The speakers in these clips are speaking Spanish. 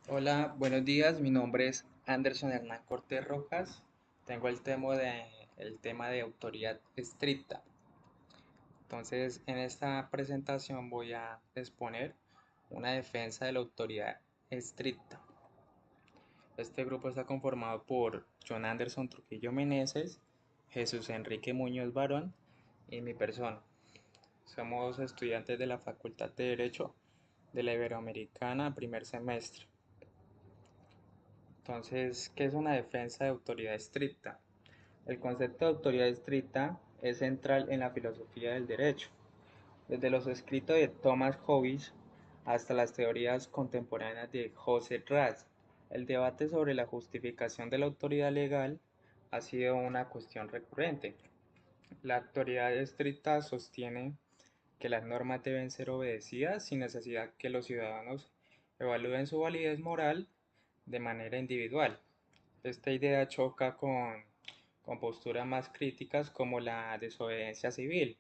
Hola, buenos días. Mi nombre es Anderson Hernán Cortés Rojas. Tengo el tema de autoridad estricta. Entonces, en esta presentación voy a exponer una defensa de la autoridad estricta. Este grupo está conformado por John Anderson Trujillo Meneses, Jesús Enrique Muñoz Barón y mi persona. Somos estudiantes de la Facultad de Derecho de la Iberoamericana, primer semestre. Entonces, ¿qué es una defensa de autoridad estricta? El concepto de autoridad estricta es central en la filosofía del derecho. Desde los escritos de Thomas Hobbes hasta las teorías contemporáneas de Joseph Raz, el debate sobre la justificación de la autoridad legal ha sido una cuestión recurrente. La autoridad estricta sostiene que las normas deben ser obedecidas sin necesidad que los ciudadanos evalúen su validez moral de manera individual. Esta idea choca con posturas más críticas como la desobediencia civil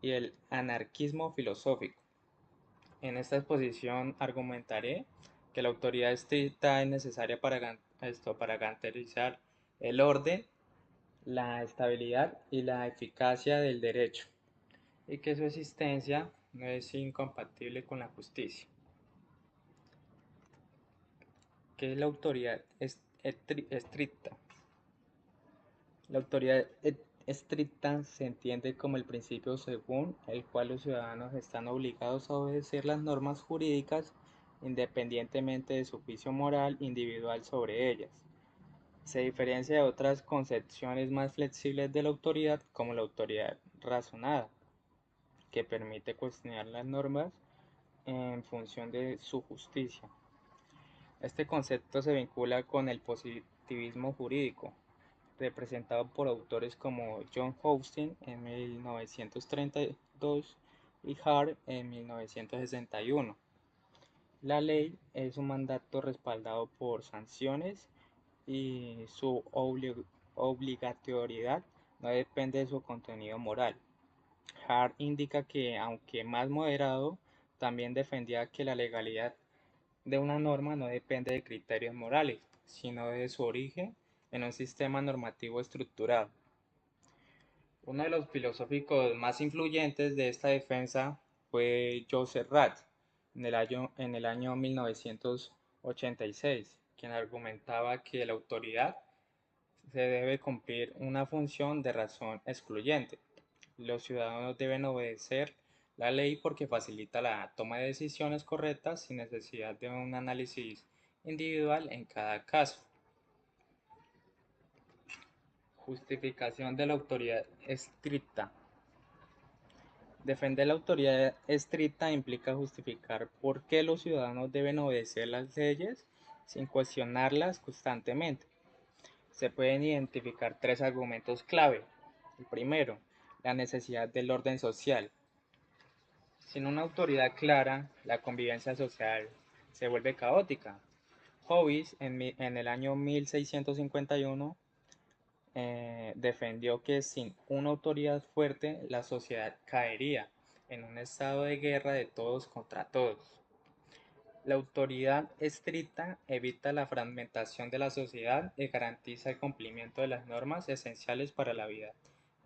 y el anarquismo filosófico. En esta exposición argumentaré que la autoridad estricta es necesaria para garantizar el orden, la estabilidad y la eficacia del derecho, y que su existencia no es incompatible con la justicia. ¿Qué es la autoridad estricta? La autoridad estricta se entiende como el principio según el cual los ciudadanos están obligados a obedecer las normas jurídicas independientemente de su juicio moral individual sobre ellas. Se diferencia de otras concepciones más flexibles de la autoridad, como la autoridad razonada, que permite cuestionar las normas en función de su justicia. Este concepto se vincula con el positivismo jurídico, representado por autores como John Huston en 1932 y Hart en 1961. La ley es un mandato respaldado por sanciones y su obligatoriedad no depende de su contenido moral. Hart indica que, aunque más moderado, también defendía que la legalidad de una norma no depende de criterios morales, sino de su origen en un sistema normativo estructurado. Uno de los filosóficos más influyentes de esta defensa fue Joseph Ratz en el año 1986, quien argumentaba que la autoridad se debe cumplir una función de razón excluyente. Los ciudadanos deben obedecer la ley porque facilita la toma de decisiones correctas sin necesidad de un análisis individual en cada caso. Justificación de la autoridad estricta. Defender la autoridad estricta implica justificar por qué los ciudadanos deben obedecer las leyes sin cuestionarlas constantemente. Se pueden identificar tres argumentos clave. El primero, la necesidad del orden social. Sin una autoridad clara, la convivencia social se vuelve caótica. Hobbes, en el año 1651, defendió que sin una autoridad fuerte, la sociedad caería en un estado de guerra de todos contra todos. La autoridad estricta evita la fragmentación de la sociedad y garantiza el cumplimiento de las normas esenciales para la vida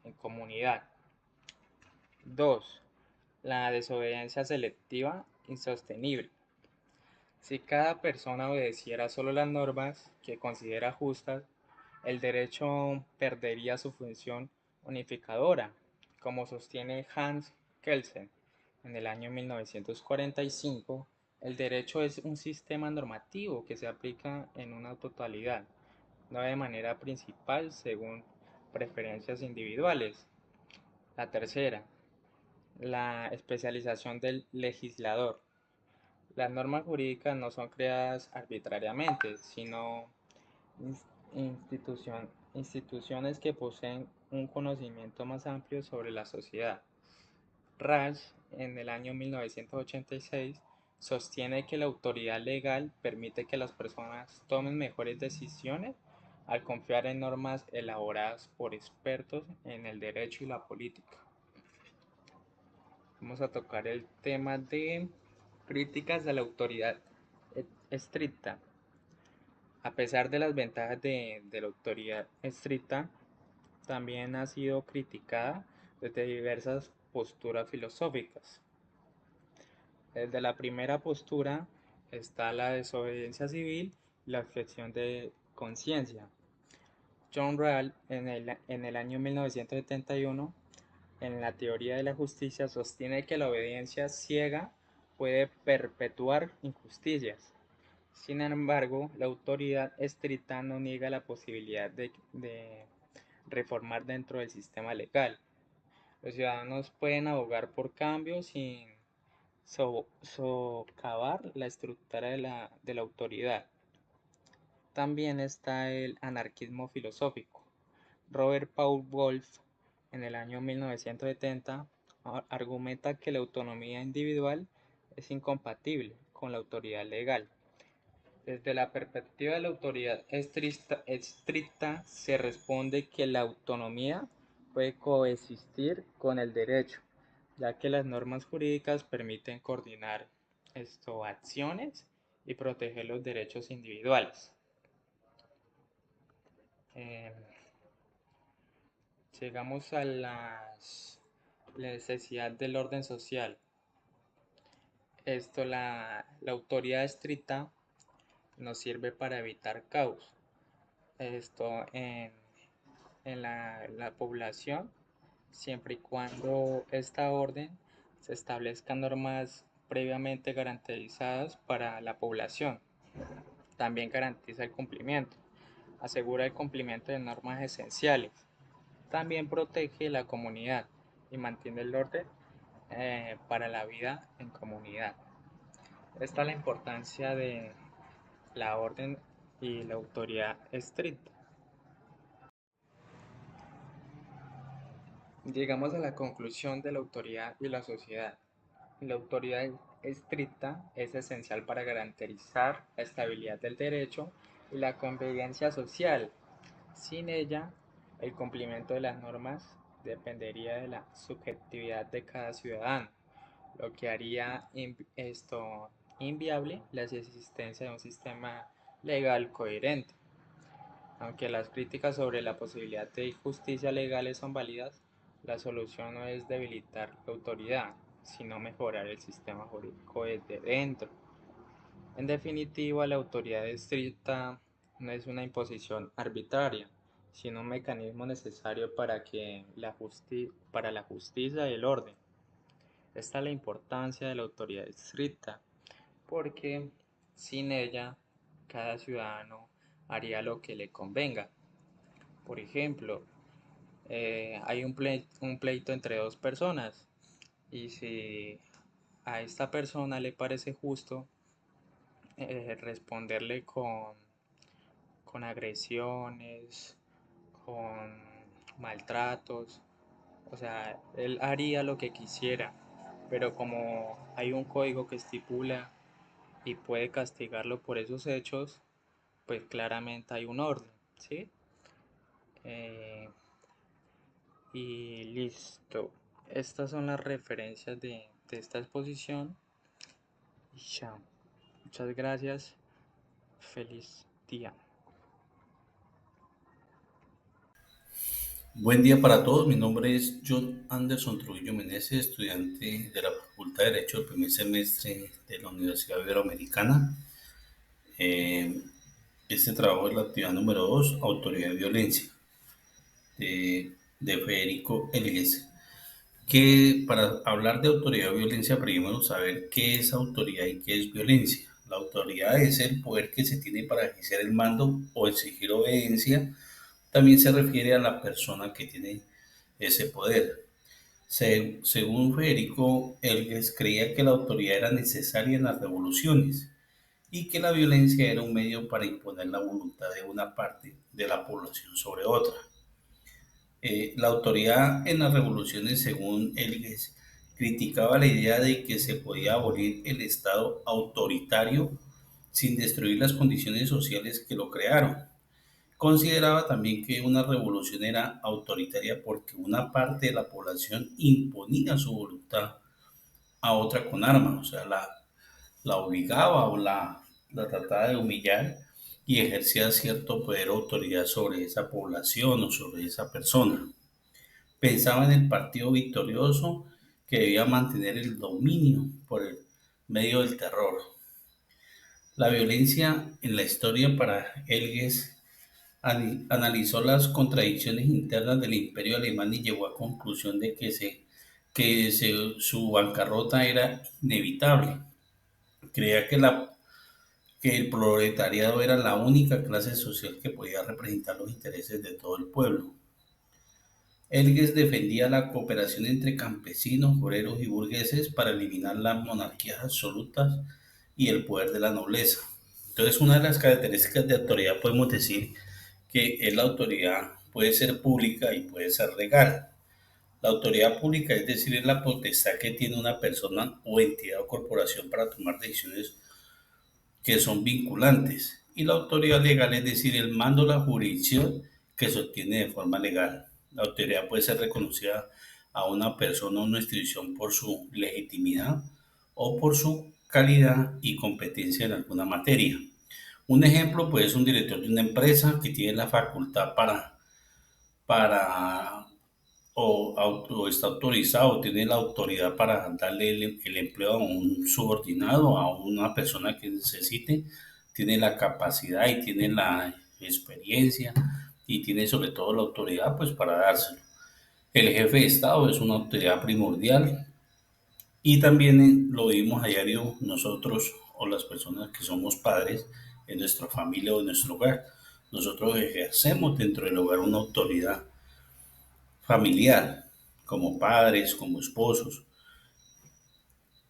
en comunidad. 2. La desobediencia selectiva insostenible. Si cada persona obedeciera solo las normas que considera justas, el derecho perdería su función unificadora, como sostiene Hans Kelsen en el año 1945. El derecho es un sistema normativo que se aplica en una totalidad, no de manera principal según preferencias individuales. La tercera, la especialización del legislador. Las normas jurídicas no son creadas arbitrariamente, sino instituciones que poseen un conocimiento más amplio sobre la sociedad. Raj, en el año 1986, sostiene que la autoridad legal permite que las personas tomen mejores decisiones al confiar en normas elaboradas por expertos en el derecho y la política. Vamos a tocar el tema de críticas a la autoridad estricta. A pesar de las ventajas de la autoridad estricta, también ha sido criticada desde diversas posturas filosóficas. Desde la primera postura está la desobediencia civil y la objeción de conciencia. John Rawls, en el año 1971, en la teoría de la justicia, sostiene que la obediencia ciega puede perpetuar injusticias. Sin embargo, la autoridad estricta no niega la posibilidad de reformar dentro del sistema legal. Los ciudadanos pueden abogar por cambios sin socavar la estructura de la autoridad. También está el anarquismo filosófico. Robert Paul Wolff, en el año 1970, argumenta que la autonomía individual es incompatible con la autoridad legal. Desde la perspectiva de la autoridad estricta, se responde que la autonomía puede coexistir con el derecho, ya que las normas jurídicas permiten coordinar acciones y proteger los derechos individuales. Eh, Llegamos a la necesidad del orden social. La autoridad estricta nos sirve para evitar caos. Esto en la población, siempre y cuando esta orden se establezcan normas previamente garantizadas para la población. También garantiza el cumplimiento, asegura el cumplimiento de normas esenciales. También protege la comunidad y mantiene el orden para la vida en comunidad. Esta es la importancia de la orden y la autoridad estricta. Llegamos a la conclusión de la autoridad y la sociedad. La autoridad estricta es esencial para garantizar la estabilidad del derecho y la convivencia social. Sin ella, el cumplimiento de las normas dependería de la subjetividad de cada ciudadano, lo que haría inviable la existencia de un sistema legal coherente. Aunque las críticas sobre la posibilidad de justicia legales son válidas, la solución no es debilitar la autoridad, sino mejorar el sistema jurídico desde dentro. En definitiva, la autoridad estricta no es una imposición arbitraria, sino un mecanismo necesario para la justicia y el orden. Esta es la importancia de la autoridad estricta, porque sin ella cada ciudadano haría lo que le convenga. Por ejemplo, hay un pleito entre dos personas y si a esta persona le parece justo responderle con agresiones, con maltratos, o sea, él haría lo que quisiera, pero como hay un código que estipula y puede castigarlo por esos hechos, pues claramente hay un orden, ¿sí? Eh, y listo. Estas son las referencias de esta exposición. Y chao. Muchas gracias. Feliz día. Buen día para todos. Mi nombre es John Anderson Trujillo Meneses, estudiante de la Facultad de Derecho del primer semestre de la Universidad Iberoamericana. Eh, este trabajo es la actividad número 2, Autoridad de Violencia, de Federico Elgues. Que para hablar de autoridad de violencia, primero debemos saber qué es autoridad y qué es violencia. La autoridad es el poder que se tiene para ejercer el mando o exigir obediencia. También se refiere a la persona que tiene ese poder. Según Federico Elges, creía que la autoridad era necesaria en las revoluciones y que la violencia era un medio para imponer la voluntad de una parte de la población sobre otra. La autoridad en las revoluciones, según Elges, criticaba la idea de que se podía abolir el Estado autoritario sin destruir las condiciones sociales que lo crearon. Consideraba también que una revolución era autoritaria porque una parte de la población imponía su voluntad a otra con armas, o sea, la obligaba o la trataba de humillar y ejercía cierto poder o autoridad sobre esa población o sobre esa persona. Pensaba en el partido victorioso que debía mantener el dominio por el medio del terror. La violencia en la historia para Elges analizó las contradicciones internas del imperio alemán y llegó a conclusión de su bancarrota era inevitable. Creía que el proletariado era la única clase social que podía representar los intereses de todo el pueblo. Elges defendía la cooperación entre campesinos, obreros y burgueses para eliminar las monarquías absolutas y el poder de la nobleza. Entonces, una de las características de autoridad podemos decir que es la autoridad puede ser pública y puede ser legal. La autoridad pública, es decir, es la potestad que tiene una persona o entidad o corporación para tomar decisiones que son vinculantes. Y la autoridad legal, es decir, el mando o la jurisdicción que se obtiene de forma legal. La autoridad puede ser reconocida a una persona o una institución por su legitimidad o por su calidad y competencia en alguna materia. Un ejemplo, pues, es un director de una empresa que tiene la facultad para o está autorizado, tiene la autoridad para darle el empleo a un subordinado, a una persona que necesite, tiene la capacidad y tiene la experiencia y tiene sobre todo la autoridad pues para dárselo. El jefe de Estado es una autoridad primordial y también lo vimos a diario nosotros o las personas que somos padres en nuestra familia o en nuestro hogar. Nosotros ejercemos dentro del hogar una autoridad familiar, como padres, como esposos.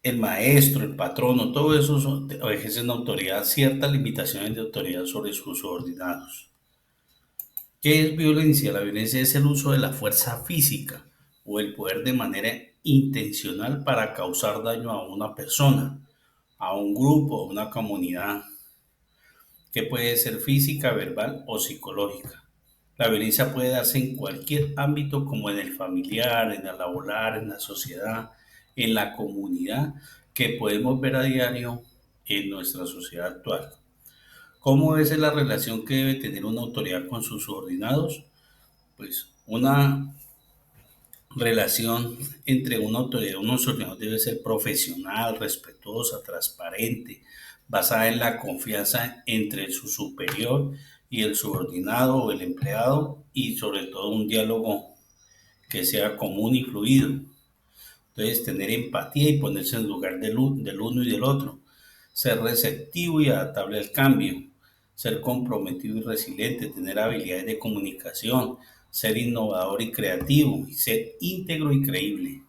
El maestro, el patrono, todo eso ejercen autoridad, ciertas limitaciones de autoridad sobre sus subordinados. ¿Qué es violencia? La violencia es el uso de la fuerza física o el poder de manera intencional para causar daño a una persona, a un grupo, a una comunidad, que puede ser física, verbal o psicológica. La violencia puede darse en cualquier ámbito, como en el familiar, en el laboral, en la sociedad, en la comunidad, que podemos ver a diario en nuestra sociedad actual. ¿Cómo es la relación que debe tener una autoridad con sus subordinados? Pues una relación entre una autoridad y unos subordinados debe ser profesional, respetuosa, transparente, basada en la confianza entre su superior y el subordinado o el empleado y sobre todo un diálogo que sea común y fluido. Entonces, tener empatía y ponerse en el lugar del uno y del otro. Ser receptivo y adaptable al cambio. Ser comprometido y resiliente. Tener habilidades de comunicación. Ser innovador y creativo. Y ser íntegro y creíble.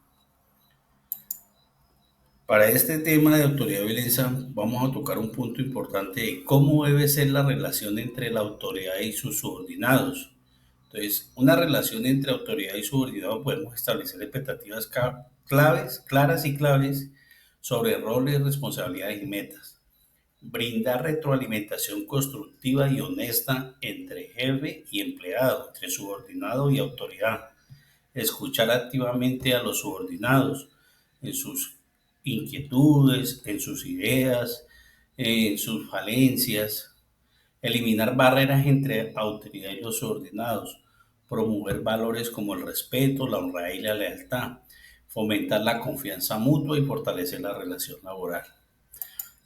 Para este tema de autoridad y violencia vamos a tocar un punto importante de cómo debe ser la relación entre la autoridad y sus subordinados. Entonces, una relación entre autoridad y subordinado podemos establecer expectativas claves, claras y claves sobre roles, responsabilidades y metas. Brindar retroalimentación constructiva y honesta entre jefe y empleado, entre subordinado y autoridad. Escuchar activamente a los subordinados en sus inquietudes, en sus ideas, en sus falencias. Eliminar barreras entre autoridad y los subordinados, promover valores como el respeto, la honradez y la lealtad, fomentar la confianza mutua y fortalecer la relación laboral.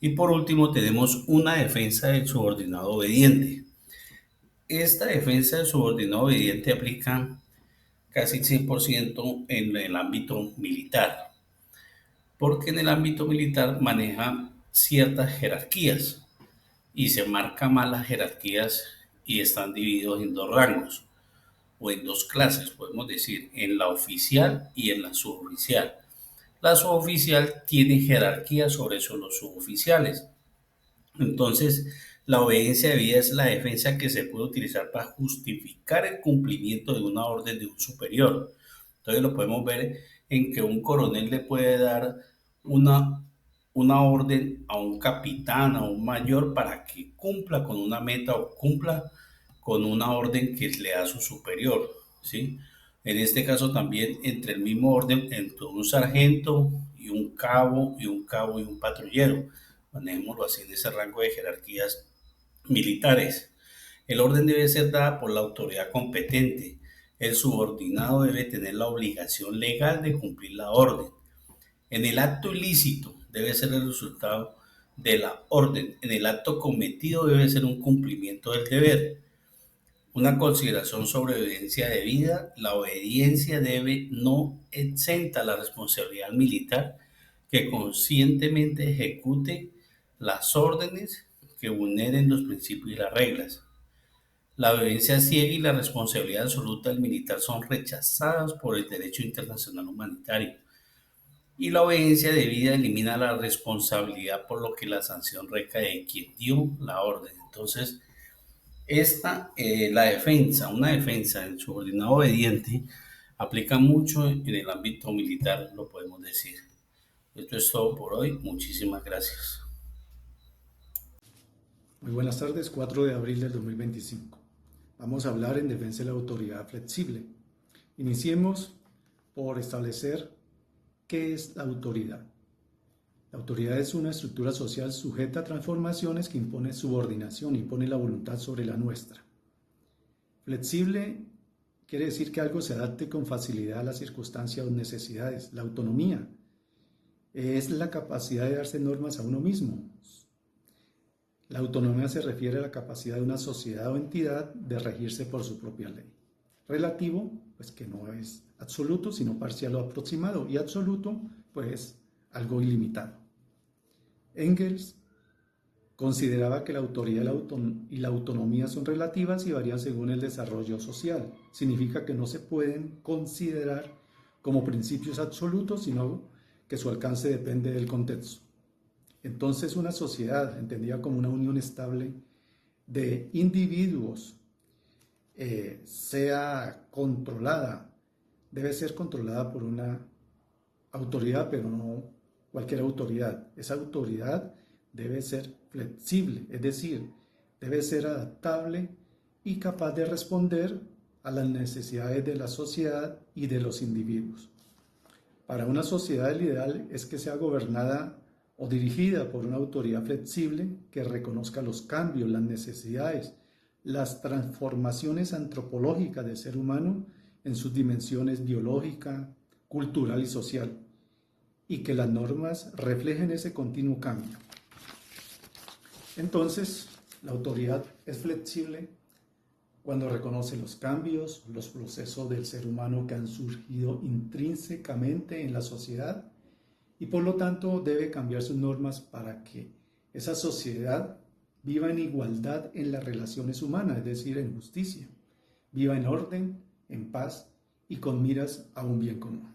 Y por último tenemos una defensa del subordinado obediente. Esta defensa del subordinado obediente aplica casi 100% en el ámbito militar, porque en el ámbito militar maneja ciertas jerarquías y se marcan mal las jerarquías y están divididos en dos rangos o en dos clases, podemos decir, en la oficial y en la suboficial. La suboficial tiene jerarquía sobre los suboficiales. Entonces, la obediencia debida es la defensa que se puede utilizar para justificar el cumplimiento de una orden de un superior. Entonces, lo podemos ver en que un coronel le puede dar una, una orden a un capitán, a un mayor, para que cumpla con una meta o cumpla con una orden que le da su superior, ¿sí? En este caso también entre el mismo orden, entre un sargento y un cabo y un patrullero. manejémoslo así, en ese rango de jerarquías militares. El orden debe ser dada por la autoridad competente. El subordinado debe tener la obligación legal de cumplir la orden. En el acto ilícito debe ser el resultado de la orden. En el acto cometido debe ser un cumplimiento del deber. Una consideración sobre obediencia debida. La obediencia debe no exenta la responsabilidad militar que conscientemente ejecute las órdenes que vulneren los principios y las reglas. La obediencia ciega y la responsabilidad absoluta del militar son rechazadas por el derecho internacional humanitario. Y la obediencia debida elimina la responsabilidad, por lo que la sanción recae en quien dio la orden. Entonces, la defensa, una defensa del subordinado obediente, aplica mucho en el ámbito militar, lo podemos decir. Esto es todo por hoy. Muchísimas gracias. Muy buenas tardes, 4 de abril del 2025. Vamos a hablar en defensa de la autoridad flexible. Iniciemos por establecer qué es la autoridad. La autoridad es una estructura social sujeta a transformaciones que impone subordinación, impone la voluntad sobre la nuestra. Flexible quiere decir que algo se adapte con facilidad a las circunstancias o necesidades. La autonomía es la capacidad de darse normas a uno mismo. La autonomía se refiere a la capacidad de una sociedad o entidad de regirse por su propia ley. Relativo, pues que no es absoluto, sino parcial o aproximado, y absoluto, pues algo ilimitado. Engels consideraba que la autoridad y la autonomía son relativas y varían según el desarrollo social. Significa que no se pueden considerar como principios absolutos, sino que su alcance depende del contexto. Entonces, una sociedad, entendida como una unión estable de individuos, sea controlada, debe ser controlada por una autoridad, pero no cualquier autoridad. Esa autoridad debe ser flexible, es decir, debe ser adaptable y capaz de responder a las necesidades de la sociedad y de los individuos. Para una sociedad, el ideal es que sea gobernada o dirigida por una autoridad flexible que reconozca los cambios, las necesidades, las transformaciones antropológicas del ser humano en sus dimensiones biológica, cultural y social, y que las normas reflejen ese continuo cambio. Entonces, la autoridad es flexible cuando reconoce los cambios, los procesos del ser humano que han surgido intrínsecamente en la sociedad, y por lo tanto debe cambiar sus normas para que esa sociedad viva en igualdad en las relaciones humanas, es decir, en justicia, viva en orden, en paz y con miras a un bien común.